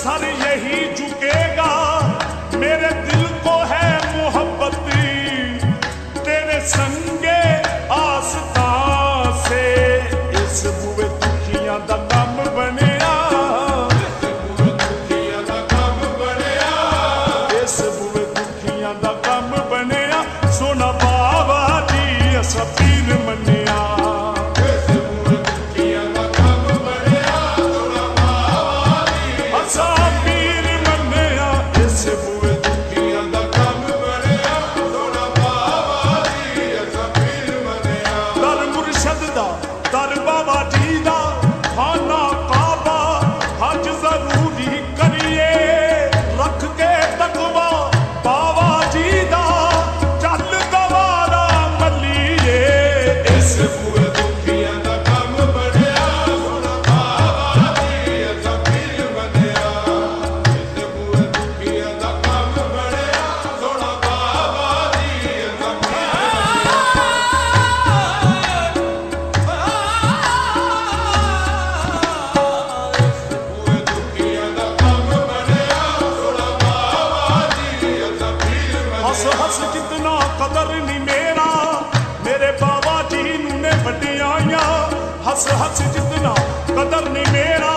Sir यही झुकेगा, मेरे दिल को है मोहब्बती तेरे संगे आस्था से। इस बुए दुखियां दा कम बनिया, इस बुए दुखियां दा कम बनिया, सोना बाबा जी असा पीर मनिया। दर बाबा जी दा खाना काबा हज जरूरी करिए, रख के तकवा बाबा जी दा चल गवारा मलिए। इस बुए दुखियां दा कम बढ़िया, सोना बाबा जी असा पीर मनिया। इस बुए दुखियां दा कम बढ़िया, सोना बाबा जी असा हस हस जितना कदर नहीं मेरा, मेरे बाबा जी ने वड्डियां। हस हस जितना कदर नहीं मेरा,